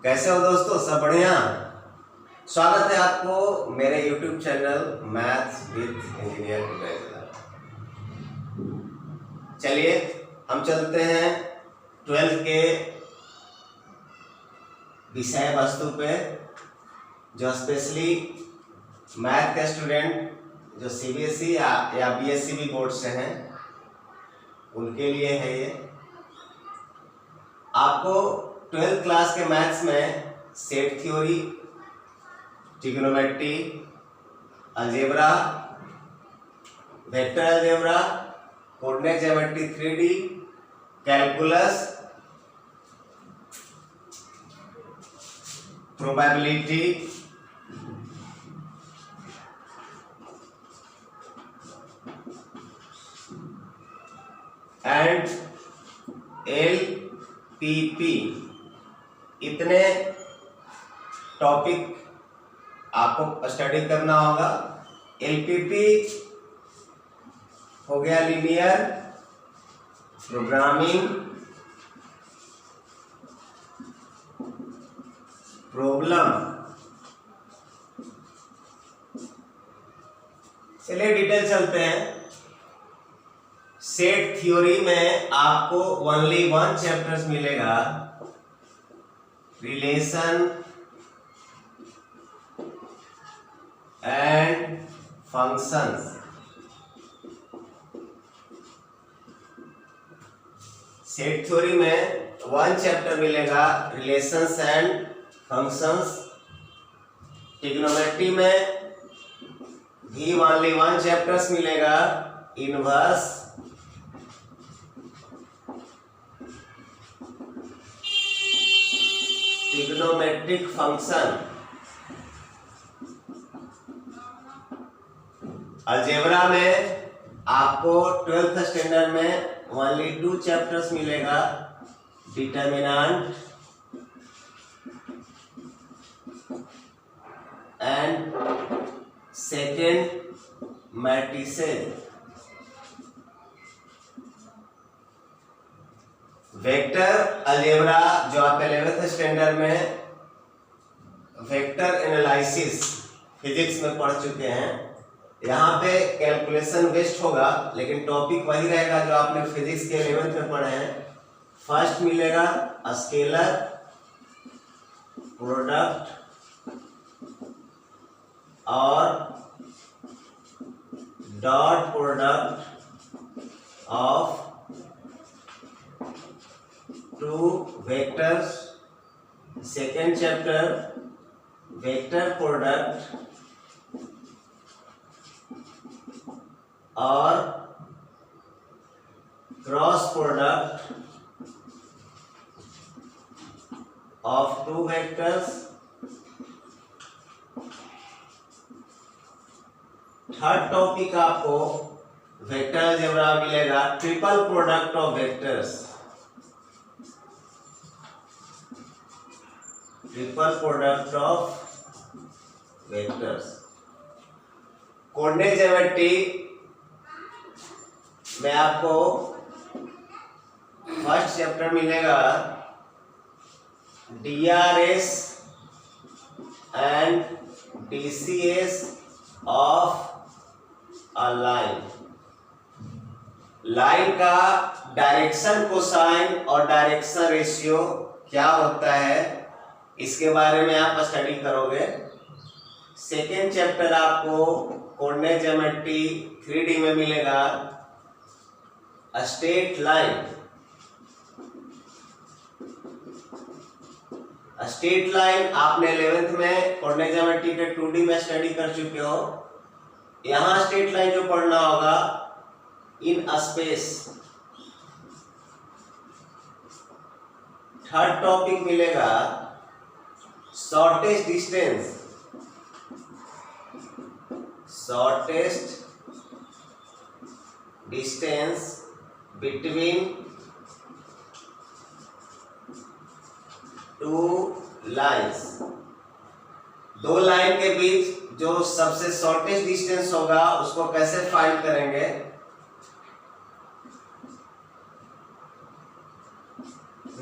कैसे हो दोस्तों, सब बढ़िया। स्वागत है आपको मेरे YouTube channel maths with engineer tutorial. चलिए हम चलते हैं 12th के विषय वस्तु पे, जो स्पेशली मैथ के स्टूडेंट जो CBSE या BSc बोर्ड से हैं उनके लिए है ये। आपको 12th क्लास के मैथ्स में set theory, trigonometry, algebra, vector algebra, coordinate geometry 3D, calculus, probability, and LPP, इतने टॉपिक आपको स्टडी करना होगा। LPP हो गया लीनियर प्रोग्रामिंग प्रॉब्लम। चलिए डिटेल चलते हैं। सेट थ्योरी में आपको ओनली 1 चैप्टर्स मिलेगा, relation and functions. Set theory में 1 चैप्टर मिलेगा, रिलेशंस एंड फंक्शंस। ट्रिग्नोमेट्री में भी ओनली 1 चैप्टर्स मिलेगा, इनवर्स, ट्रिग्नोमेट्रिक फंक्शन। अलजेब्रा में आपको 12th स्टैंडर्ड में ओनली 2 चैप्टर्स मिलेगा, determinant and second matrices. Vector algebra जो आप 11th स्टैंडर्ड में वेक्टर एनालिसिस फिजिक्स में पढ़ चुके हैं, यहाँ पे कैलकुलेशन वेस्ट होगा, लेकिन टॉपिक वही रहेगा जो आपने फिजिक्स के 11th में पढ़े हैं। फर्स्ट मिलेगा स्केलर प्रोडक्ट और dot product of 2 vectors. Second chapter vector product और cross product of 2 vectors. Third topic आपको वेक्टर अलजेब्रा मिलेगा, triple product of vectors, triple product of vectors. Coordinate geometry में आपको फर्स्ट चैप्टर मिलेगा, DRS and DCS of a line. Line का direction cosine और direction ratio क्या होता है, इसके बारे में आप स्टडी करोगे। सेकेंड चैप्टर आपको कोऑर्डिनेट ज्योमेट्री 3D में मिलेगा, स्ट्रेट लाइन। स्ट्रेट लाइन आपने 11th में कोऑर्डिनेट ज्योमेट्री के 2D में स्टडी कर चुके हो। यहाँ स्ट्रेट लाइन जो पढ़ना होगा, इन स्पेस। थर्ड टॉपिक मिलेगा shortest distance, shortest distance between 2 lines. 2 line के बीच जो सबसे शॉर्टेस्ट डिस्टेंस होगा उसको कैसे फाइंड करेंगे।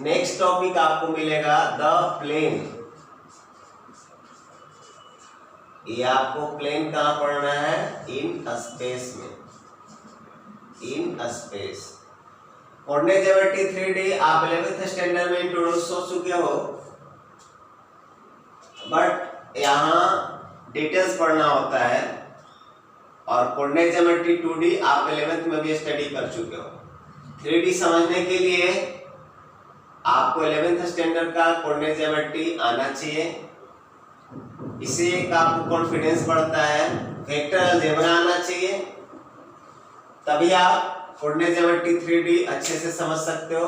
नेक्स्ट टॉपिक आपको मिलेगा द प्लेन। ये आपको प्लेन कहाँ पढ़ना है? इन स्पेस में, in space. Coordinate geometry 3D आप 11th स्टैंडर्ड में इंट्रोड्यूस हो चुके हो, बट यहाँ डिटेल्स पढ़ना होता है। और कोऑर्डिनेट ज्योमेट्री 2D आप 11th में भी स्टडी कर चुके हो। 3D समझने के लिए आपको 11th स्टैंडर्ड का कोऑर्डिनेट ज्योमेट्री आना चाहिए। इससे एक आपको कॉन्फिडेंस बढ़ता है। वेक्टर अलजेब्रा आना चाहिए, तभी आप कोऑर्डिनेट ज्योमेट्री 3D अच्छे से समझ सकते हो।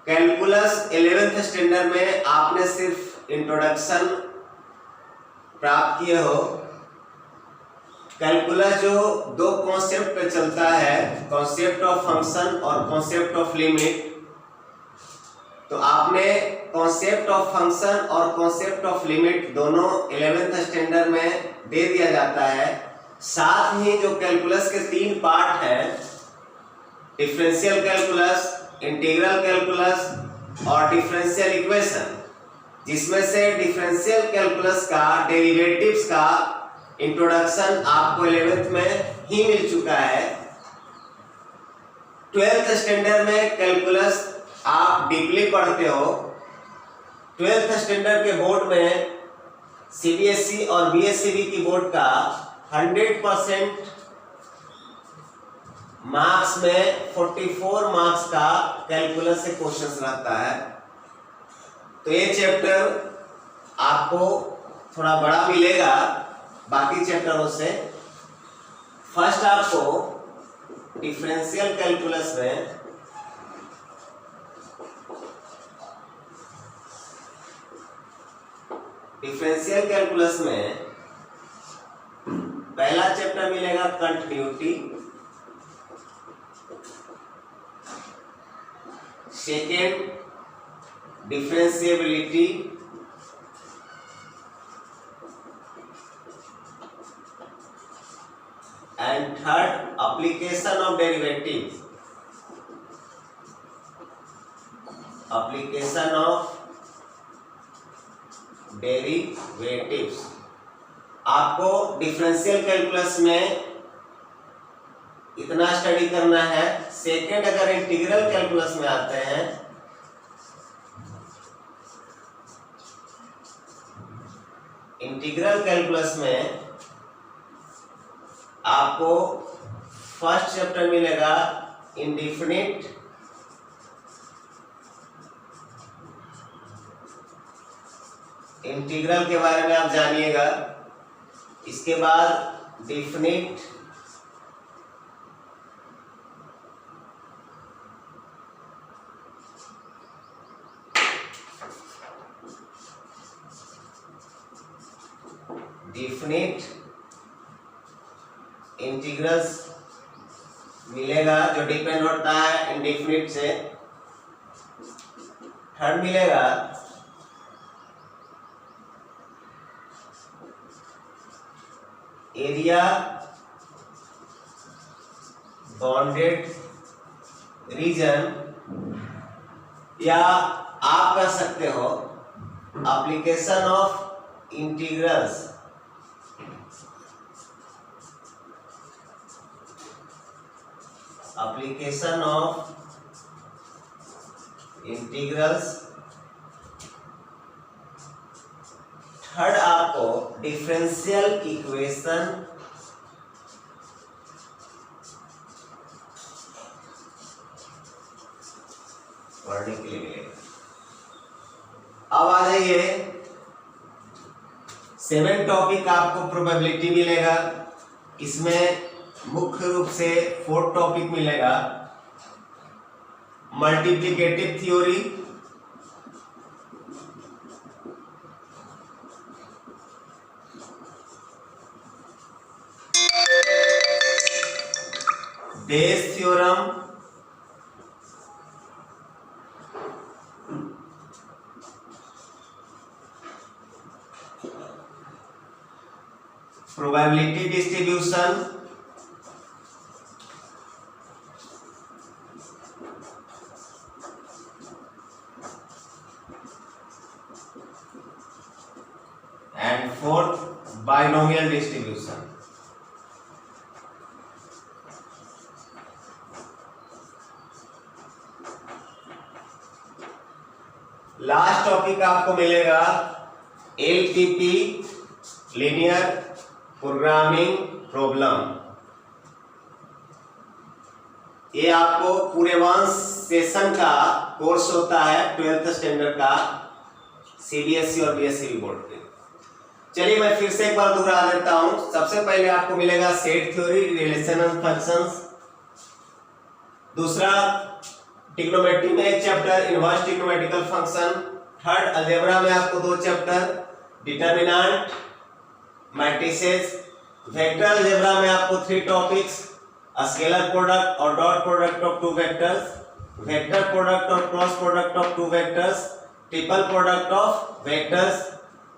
कैलकुलस 11th स्टैंडर्ड में आपने सिर्फ इंट्रोडक्शन प्राप्त किए हो। कैलकुलस जो दो कॉन्सेप्ट पे चलता है, कॉन्सेप्ट ऑफ फंक्शन और कॉन्सेप्ट ऑफ लिमिट, तो आपने कॉन्सेप्ट ऑफ फंक्शन और कॉन्सेप्ट ऑफ लिमिट दोनों 11th स्टैंडर्ड में दे दिया जाता है। साथ ही जो कैलकुलस के 3 पार्ट हैं, डिफरेंशियल कैलकुलस, इंटीग्रल कैलकुलस और डिफरेंशियल इक्वेशन, जिसमें से डिफरेंशियल कैलकुलस का डेरिवेटिव्स का इंट्रोडक्शन आपको 11th में ही मिल चुका है। 12th स्टैंडर्ड में कैलकुलस आप डीपली पढ़ते हो। 12th स्टैंडर्ड के बोर्ड में CBSE और BSCB की बोर्ड का 100% मार्क्स में 44 मार्क्स का कैलकुलस से क्वेश्चंस रहता है। तो ये चैप्टर आपको थोड़ा बड़ा मिलेगा बाकी चैप्टरों से। फर्स्ट आपको डिफरेंशियल कैलकुलस में पहला चैप्टर मिलेगा continuity, second differentiability, and third application of derivative, application of derivatives. आपको डिफरेंशियल कैलकुलस में इतना स्टडी करना है। सेकेंड अगर इंटीग्रल कैलकुलस में आते हैं, इंटीग्रल कैलकुलस में आपको फर्स्ट चैप्टर मिलेगा इंडेफिनिट, इंटीग्रल के बारे में आप जानिएगा। इसके बाद डेफिनिट, इंटीग्रल्स मिलेगा जो डिपेंड होता है इंडेफिनिट से। थर्ड मिलेगा एरिया बाउंडेड रीजन, या आप कह सकते हो application of integrals, application of integrals. Third आपको डिफरेंशियल इक्वेशन, पढ़ने के लिए मिलेगा। अब आ जाइए 7 टॉपिक आपको प्रोबेबिलिटी मिलेगा। इसमें मुख्य रूप से 4 टॉपिक मिलेगा। Multiplicative theory, Bayes theorem, probability distribution, and fourth binomial distribution. Last topic आपको मिलेगा एलपीपी, लीनियर प्रोग्रामिंग प्रॉब्लम। ये आपको पूरे 1 सेशन का कोर्स होता है 12th स्टैंडर्ड का, सीबीएसई और बीएसई बोर्ड पे। चलिए मैं फिर से एक बार दोहरा देता हूं। सबसे पहले आपको मिलेगा set theory, relation and functions. दूसरा ट्रिग्नोमेट्री में एक chapter, inverse trigonometrical function. Third algebra में आपको 2 chapter, determinant, matrices. Vector algebra में आपको 3 टॉपिक्स, स्केलर प्रोडक्ट और dot product of 2 vectors, vector product और cross product of 2 vectors, triple product of vectors.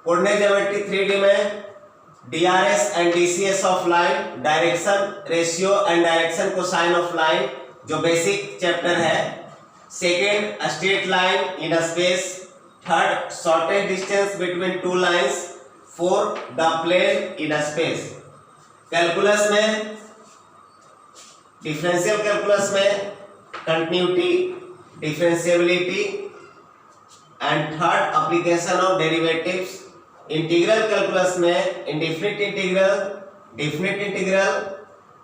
Coordinate geometry 3D में DRS and DCS of line, direction ratio and direction cosine of line जो basic chapter है। Second straight line in space. Third shortest distance between 2 lines. Fourth the plane in space. Calculus में, differential calculus में continuity, differentiability and third application of derivatives. Integral calculus में indefinite integral, definite integral,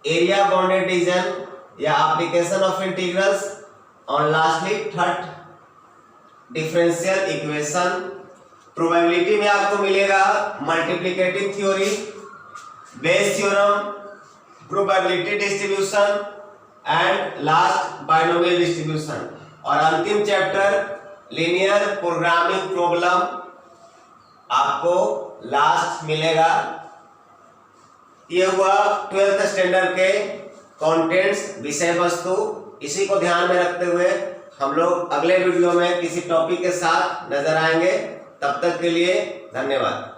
area bounded region या application of integrals और lastly third differential equation. Probability में आपको मिलेगा multiplicative theory, Bayes theorem, probability distribution and last binomial distribution. और अंतिम chapter linear programming problem आपको last मिलेगा। ये हुआ 12th स्टैंडर्ड के कंटेंट्स, विषय वस्तु। इसी को ध्यान में रखते हुए हम लोग अगले वीडियो में किसी टॉपिक के साथ नजर आएंगे। तब तक के लिए धन्यवाद।